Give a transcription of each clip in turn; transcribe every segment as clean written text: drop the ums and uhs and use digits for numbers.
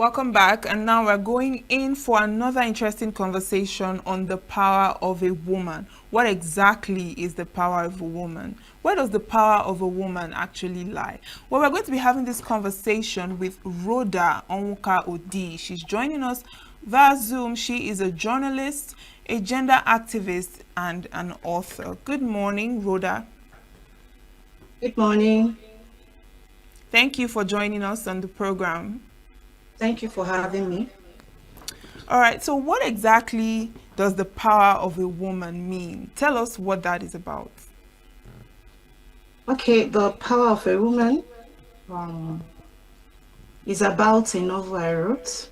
Welcome back, and now we're going in for another interesting conversation on the power of a woman. What exactly is the power of a woman? Where does the power of a woman actually lie? Well, we're going to be having this conversation with Rhoda Odii. She's joining us via Zoom. She is a journalist, a gender activist, and an author. Good morning, Rhoda. Good morning. Thank you for joining us on the program. Thank you for having me. All right, so what exactly does the power of a woman mean? Tell us what that is about. Okay, the power of a woman um, is about a novel I wrote,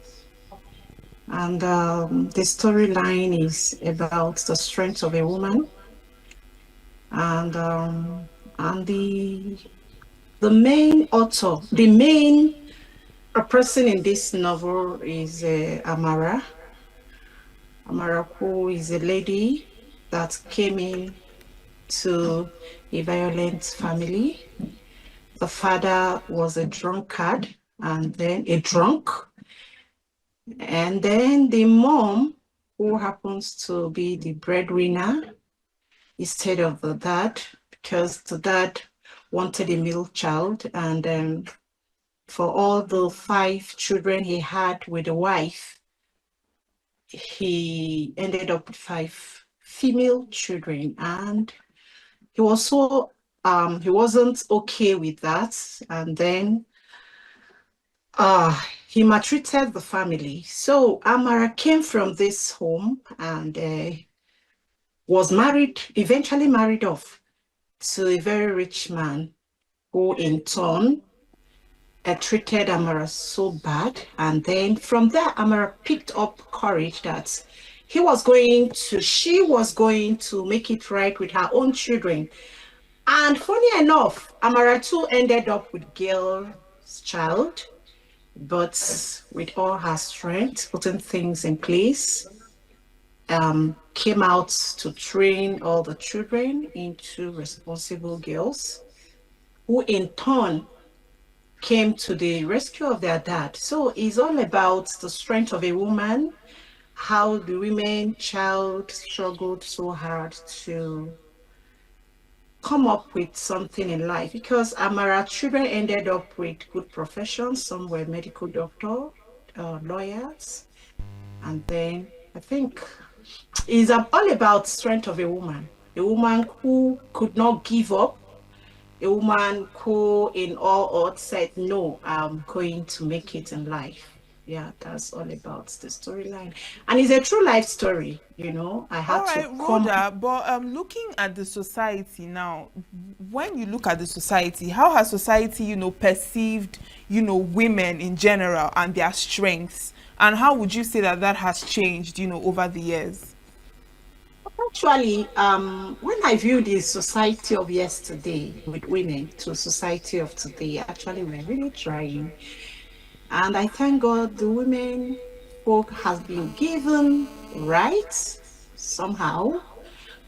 and the storyline is about the strength of a woman, and the main author, the main person in this novel is Amara. Amara, who is a lady that came in to a violent family. The father was a drunkard and then a drunk. And then the mom, who happens to be the breadwinner instead of the dad, because the dad wanted a male child. And for all the 5 children he had with the wife, he ended up with 5 female children. And he was so he wasn't okay with that. And then he maltreated the family. So Amara came from this home and was married, eventually married off to a very rich man who in turn treated Amara so bad. And then from there, Amara picked up courage that she was going to make it right with her own children. And funny enough, Amara too ended up with girl's child, but with all her strength, putting things in place, came out to train all the children into responsible girls, who in turn came to the rescue of their dad. So it's all about the strength of a woman, how the women child struggled so hard to come up with something in life, because Amara children ended up with good professions. Some were medical doctor, lawyers, and then I think it's all about strength of a woman who could not give up, a woman who in all odds said, no, I'm going to make it in life. Yeah, that's all about the storyline. And it's a true life story, I All had to right, come. Rhoda, but looking at the society now, when you look at the society, how has society, perceived, women in general and their strengths? And how would you say that that has changed, over the years? Actually, when I view the society of yesterday with women to society of today, actually, we're really trying. And I thank God the women folk has been given rights somehow.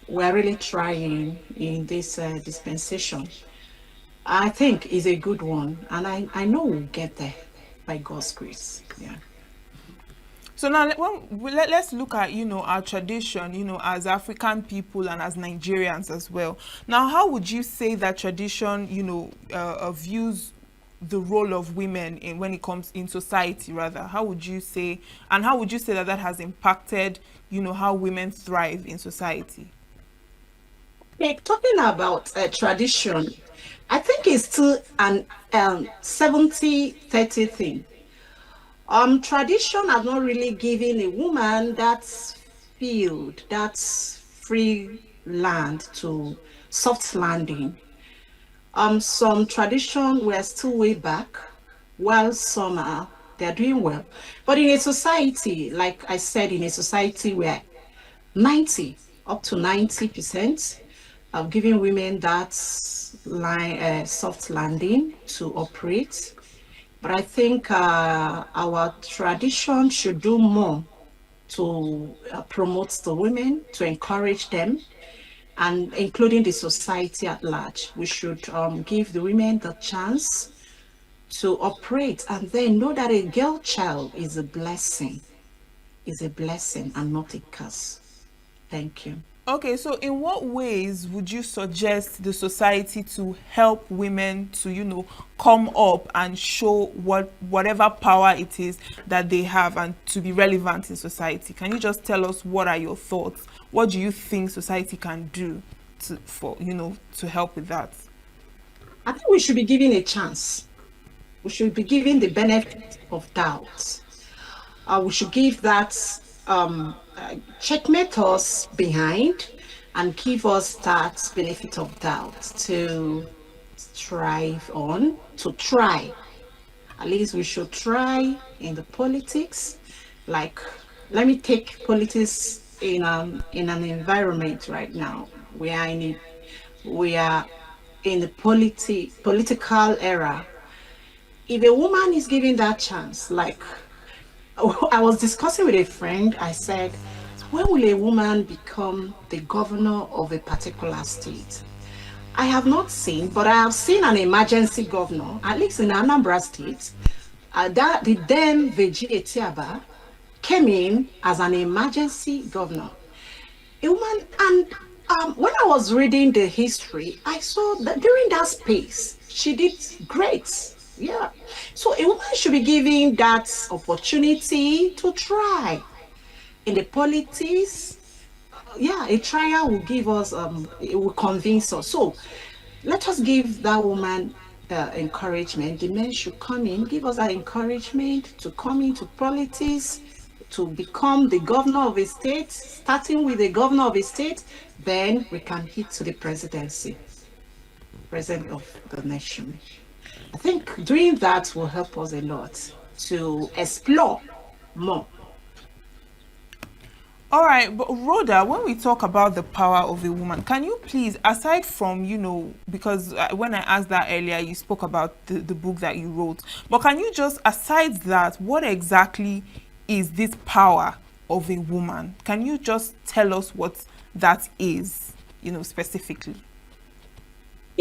We're really trying in this dispensation. I think is a good one. And I know we'll get there by God's grace. Yeah. So now let's look at, our tradition, as African people and as Nigerians as well. Now, how would you say that tradition, views the role of women in when it comes in society rather? How would you say, and how would you say that that has impacted, how women thrive in society? Okay, talking about tradition, I think it's still an 70-30 thing. Tradition has not really given a woman that field, that free land to soft landing. Some tradition were still way back, while some are they're doing well. But in a society, like I said, in a society where 90 up to 90% of giving women that soft landing to operate. But I think our tradition should do more to promote the women, to encourage them, and including the society at large. We should give the women the chance to operate, and then know that a girl child is a blessing and not a curse. Thank you. Okay, so in what ways would you suggest the society to help women to, come up and show whatever power it is that they have and to be relevant in society? Can you just tell us what are your thoughts? What do you think society can do to help with that? I think we should be given a chance. We should be given the benefit of doubt. We should give that checkmate us behind and give us that benefit of doubt to strive on, to try. At least we should try in the politics. Like, let me take politics in an environment right now. We are in the political era. If a woman is given that chance, like I was discussing with a friend, I said, when will a woman become the governor of a particular state? I have not seen, but I have seen an emergency governor, at least in Anambra State, that the then Virginia Tiaba came in as an emergency governor. A woman, and when I was reading the history, I saw that during that space, she did great. Yeah. So a woman should be given that opportunity to try in the politics. Yeah, a trial will give us, it will convince us. So let us give that woman encouragement. The men should come in, give us that encouragement to come into politics, to become the governor of a state, starting with the governor of a state, then we can hit to the presidency, president of the nation. I think doing that will help us a lot to explore more. All right, but Rhoda, when we talk about the power of a woman, can you please, aside from, because when I asked that earlier, you spoke about the book that you wrote, but can you just, aside that, what exactly is this power of a woman? Can you just tell us what that is, specifically?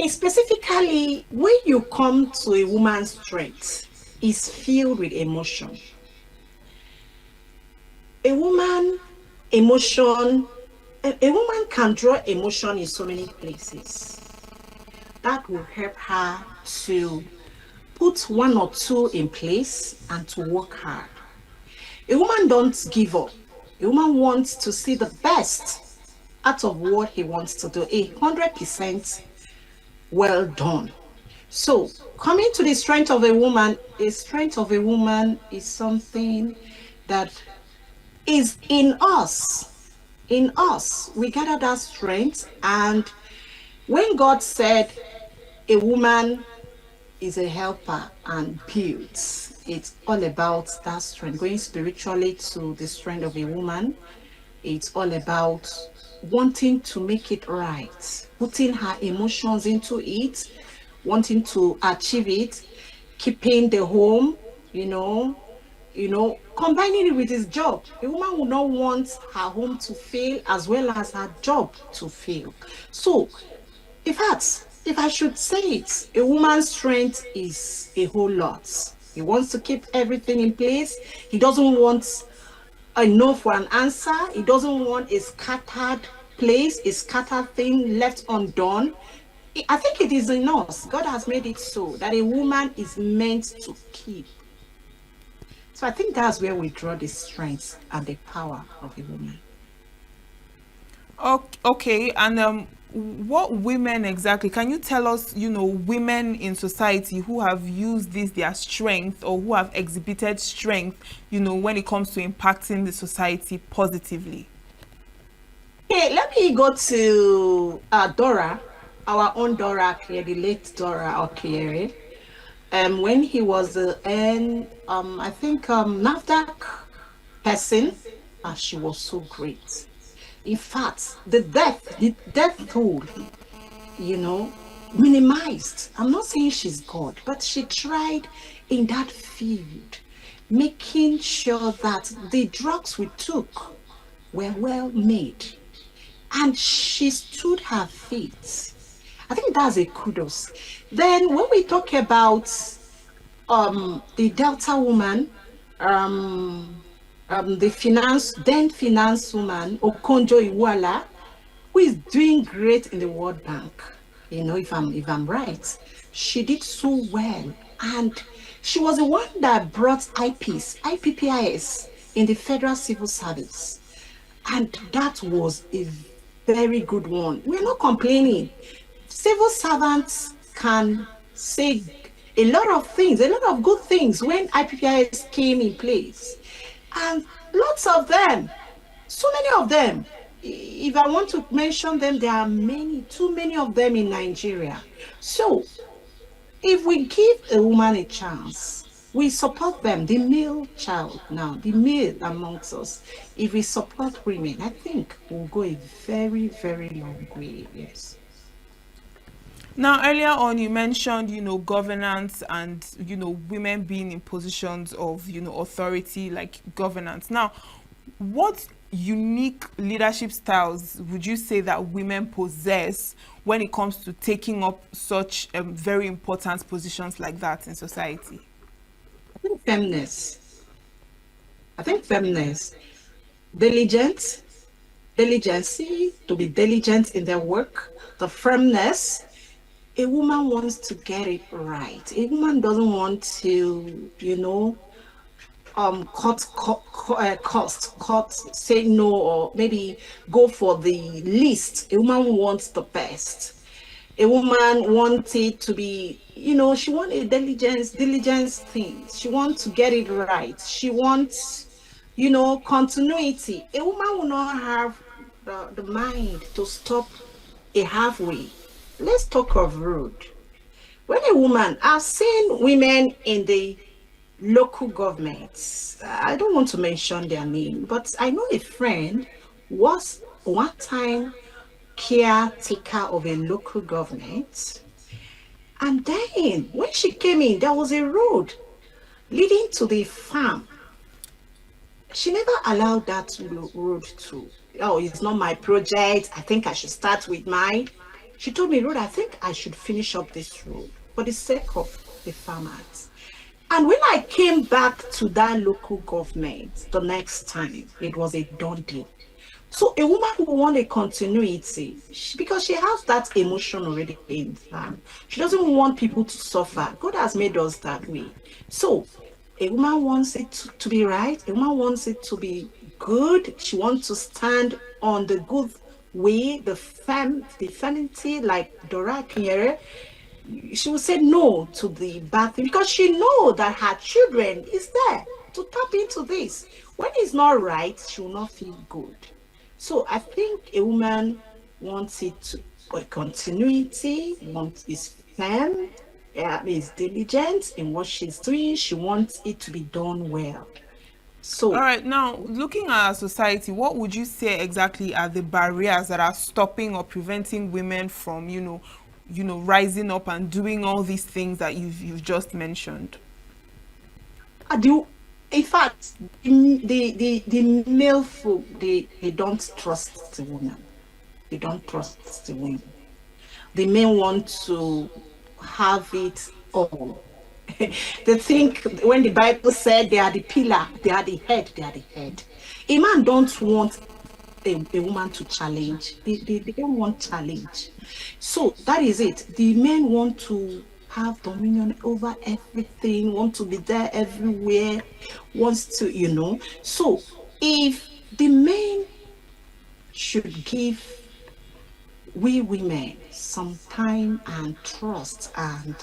Specifically, when you come to a woman's strength, is filled with emotion. A woman, emotion, a woman can draw emotion in so many places. That will help her to put one or two in place and to work hard. A woman don't give up. A woman wants to see the best out of what he wants to do. 100% well done. So, coming to the strength of a woman, the strength of a woman is something that is in us. In us, we gather that strength. And when God said a woman is a helper and builds, it's all about that strength. Going spiritually to the strength of a woman, it's all about wanting to make it right, putting her emotions into it, wanting to achieve it, keeping the home, combining it with his job. A woman will not want her home to fail as well as her job to fail. So, in fact, if I should say it, a woman's strength is a whole lot. He wants to keep everything in place. He doesn't want a no for an answer. He doesn't want a scattered place, a scattered thing left undone. I think it is in us. God has made it so that a woman is meant to keep. So I think that's where we draw the strength and the power of a woman. Okay, and what women exactly? Can you tell us, women in society who have used this their strength or who have exhibited strength, when it comes to impacting the society positively? Okay, let me go to Dora, our own Dora Clear, the late Dora Okiere. When he was I think NAFDAC person, she was so great. In fact, the death toll, minimized. I'm not saying she's God, but she tried in that field, making sure that the drugs we took were well made. And she stood her feet. I think that's a kudos. Then when we talk about the Delta woman, um, the finance woman, Okonjo Iweala, who is doing great in the World Bank. If I'm right, she did so well, and she was the one that brought IPPIS in the Federal Civil Service, and that was a very good one. We're not complaining. Civil servants can say a lot of things, a lot of good things when IPPIS came in place, and lots of them, so many of them. If I want to mention them, there are many, too many of them in Nigeria. So if we give a woman a chance, we support them, the male child now, the male amongst us. If we support women, I think we'll go a very, very long way. Yes. Now, earlier on, you mentioned, governance and, women being in positions of, authority like governance. Now, what unique leadership styles would you say that women possess when it comes to taking up such very important positions like that in society? I think feminists. I think feminists. Diligent, diligency, to be diligent in their work, the firmness. A woman wants to get it right. A woman doesn't want to, say no, or maybe go for the least. A woman wants the best. A woman wants it to be, she wants a diligence things. She wants to get it right. She wants, continuity. A woman will not have the mind to stop a halfway. Let's talk of road. When a woman, I've seen women in the local governments. I don't want to mention their name, but I know a friend was one time caretaker of a local government. And then when she came in, there was a road leading to the farm. She never allowed that road to, oh, it's not my project. I think I should start with mine. She told me, Rhoda, I think I should finish up this road for the sake of the farmers. And when I came back to that local government the next time, it was a done deal. So a woman who want a continuity, because she has that emotion already in her. She doesn't want people to suffer. God has made us that way. So a woman wants it to be right. A woman wants it to be good. She wants to stand on the good way, the femininity, like Dora Kinyere. She will say no to the bad thing because she know that her children is there to tap into this. When it's not right, she will not feel good. So I think a woman wants it to a continuity, wants is firm, is diligent in what she's doing. She wants it to be done well. All So right, now looking at our society, what would you say exactly are the barriers that are stopping or preventing women from, rising up and doing all these things that you've just mentioned? I do. In fact, the male folk, they don't trust the woman. They don't trust the woman. The men want to have it all. They think when the Bible said they are the pillar, they are the head, they are the head. A man don't want a woman to challenge. They don't want challenge. So that is it. The men want to have dominion over everything, want to be there everywhere, wants to, So if the men should give we women some time and trust, and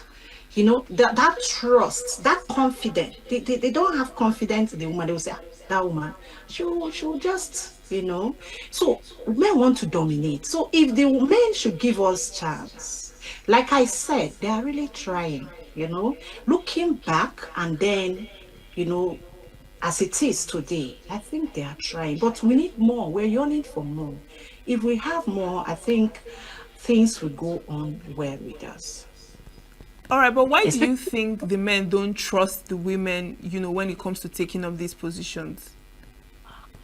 that trust, that confidence, they don't have confidence in the woman. They will say, "Ah, that woman, she'll just, so men want to dominate. So if the men should give us chance, like I said, they are really trying, looking back, and then, you know as it is today, I think they are trying, but we need more. We're yearning for more. If we have more, I think things will go on well with us. All right, but why do Especially, you think the men don't trust the women, when it comes to taking up these positions?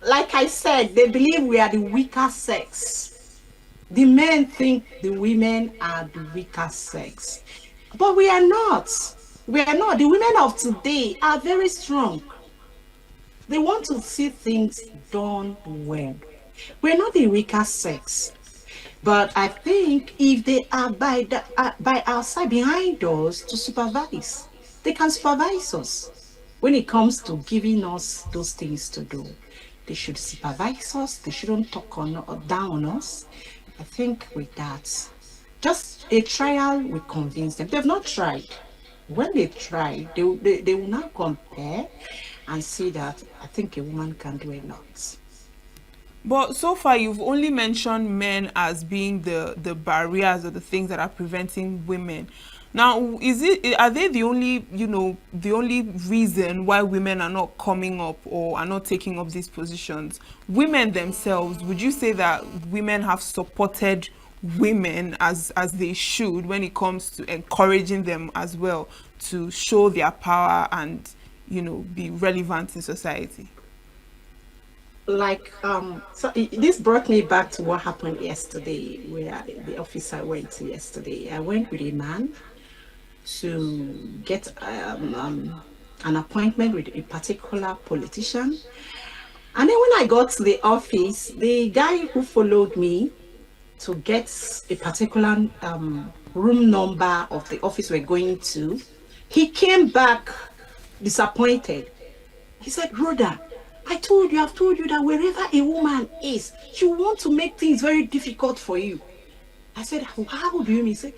like I said, they believe we are the weaker sex. The men think the women are the weaker sex, but we are not. We are not. The women of today are very strong. They want to see things done well. We're not the weaker sex. But I think if they are by our side behind us to supervise, they can supervise us when it comes to giving us those things to do. They should supervise us. They shouldn't talk on or down on us. I think with that, just a trial will convince them. They've not tried. When they try, they will now compare and see that I think a woman can do a lot. But so far, you've only mentioned men as being the barriers or the things that are preventing women. Now, are they the only, the only reason why women are not coming up or are not taking up these positions? Women themselves, would you say that women have supported women as they should when it comes to encouraging them as well to show their power and, be relevant in society? This brought me back to what happened yesterday, where the office I went to yesterday. I went with a man to get an appointment with a particular politician. And then when I got to the office, the guy who followed me to get a particular room number of the office we're going to, he came back disappointed. He said, Rhoda, I've told you that wherever a woman is, she want to make things very difficult for you. I said, how do you mean? He said,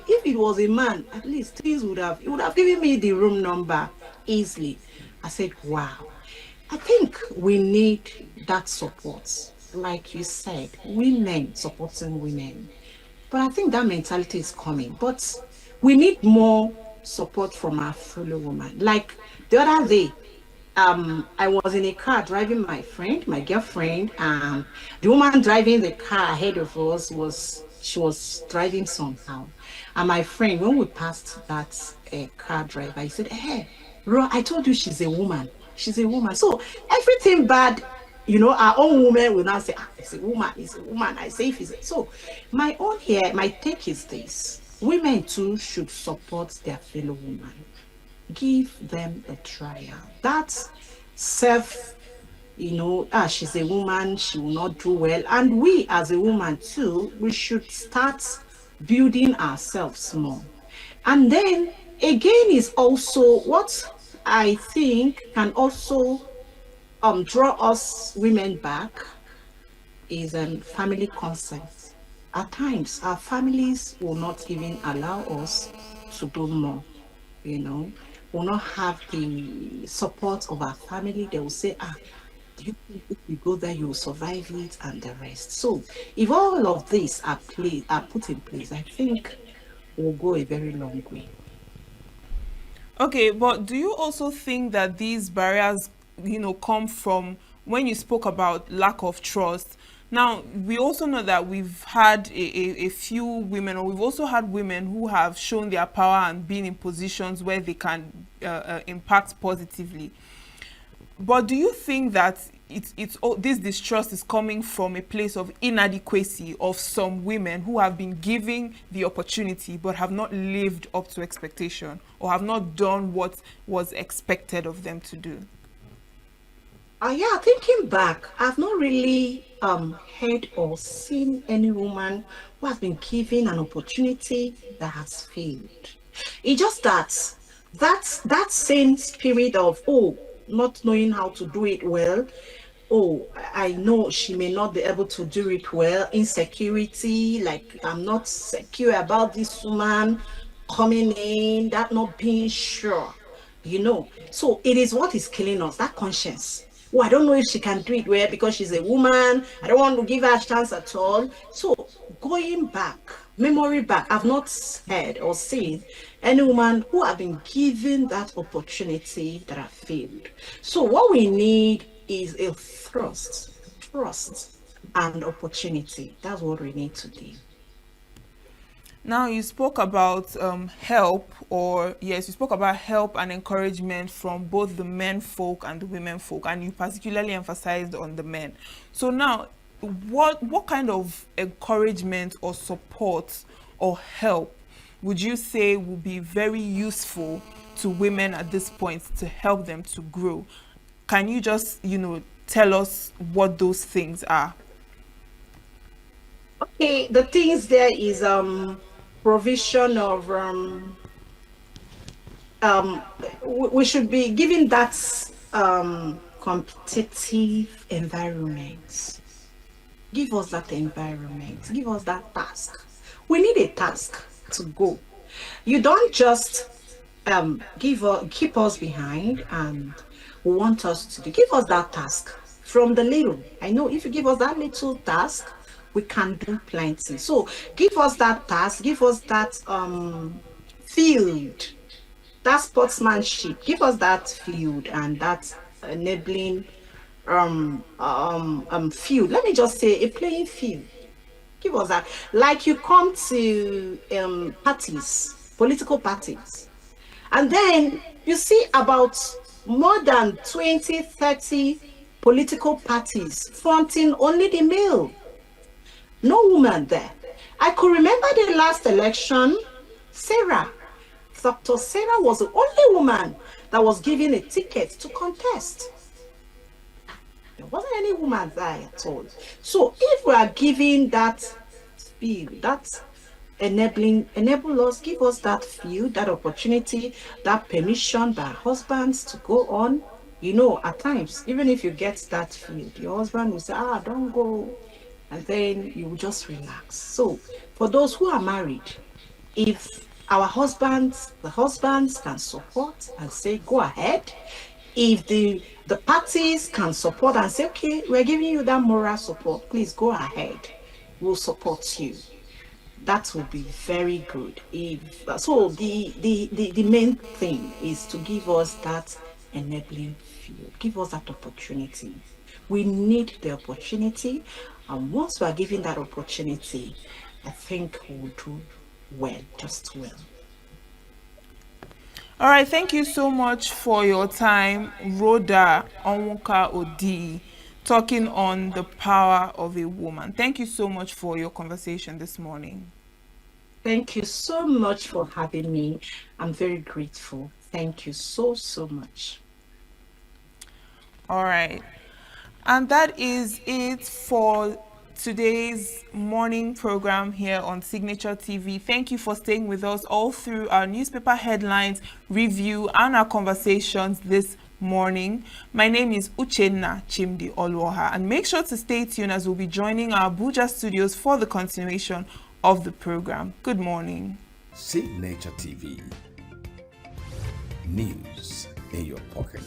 if it was a man, at least he would have given me the room number easily. I said, wow. I think we need that support. Like you said, women supporting women. But I think that mentality is coming. But we need more support from our fellow woman. Like the other day, I was in a car driving my girlfriend. The woman driving the car ahead of us she was driving somehow. And my friend, when we passed that car driver, he said, "Hey, Ro, I told you she's a woman. She's a woman." So everything bad, our own woman will now say, it's a woman, it's a woman. I say, if it's a... So my take is this. Women too should support their fellow woman. Give them a trial. That's self, she's a woman, she will not do well. And we as a woman too, we should start building ourselves more. And then again is also what I think can also draw us women back is family consent. At times, our families will not even allow us to do more, will not have the support of our family. They will say, do you think if you go there, you will survive it and the rest. So if all of these are put in place, I think we'll go a very long way. Okay, but do you also think that these barriers, come from when you spoke about lack of trust? Now, we also know that we've had a few women, or we've also had women who have shown their power and been in positions where they can impact positively. But do you think that this distrust is coming from a place of inadequacy of some women who have been given the opportunity but have not lived up to expectation or have not done what was expected of them to do? Yeah, thinking back, I've not really heard or seen any woman who has been given an opportunity that has failed. It's just that same spirit of, not knowing how to do it well. I know she may not be able to do it well. Insecurity, like I'm not secure about this woman coming in, that not being sure, So it is what is killing us, that conscience. Oh, I don't know if she can do it well because she's a woman. I don't want to give her a chance at all. So going back, memory back, I've not heard or seen any woman who have been given that opportunity that have failed. So what we need is a trust and opportunity. That's what we need to do. Now, you spoke about help, or yes, you spoke about help and encouragement from both the men folk and the women folk, and you particularly emphasized on the men. So now, what kind of encouragement or support or help would you say would be very useful to women at this point to help them to grow. Can you just, tell us what those things are? Okay, the things there is provision of um we should be giving that competitive environment. Give us that environment. Give us that task. We need a task to go. You don't just keep us behind and want us to do. Give us that task from the little. I know if you give us that little task, we can do plenty. So give us that task, give us that field, that sportsmanship, give us that field and that enabling field. Let me just say a playing field. Give us that. Like you come to parties, political parties, and then you see about more than 20, 30 political parties fronting only the male. No woman there. I could remember the last election, Sarah. Dr. Sarah was the only woman that was given a ticket to contest. There wasn't any woman there at all. So if we are giving that field, that enable us, give us that field, that opportunity, that permission by husbands to go on. At times, even if you get that field, your husband will say, don't go. And then you will just relax. So for those who are married, if the husbands can support and say, go ahead. If the parties can support and say, okay, we're giving you that moral support, please go ahead. We'll support you. That would be very good. So the main thing is to give us that enabling field, give us that opportunity. We need the opportunity, and once we are given that opportunity, I think we'll do well, just well. All right, thank you so much for your time, Rhoda Odii, talking on the power of a woman. Thank you so much for your conversation this morning. Thank you so much for having me. I'm very grateful. Thank you so, so much. All right. And that is it for today's morning program here on Signature TV. Thank you for staying with us all through our newspaper headlines, review, and our conversations this morning. My name is Uchenna Chimdi Olwoha, and make sure to stay tuned as we'll be joining our Abuja studios for the continuation of the program. Good morning. Signature TV. News in your pocket.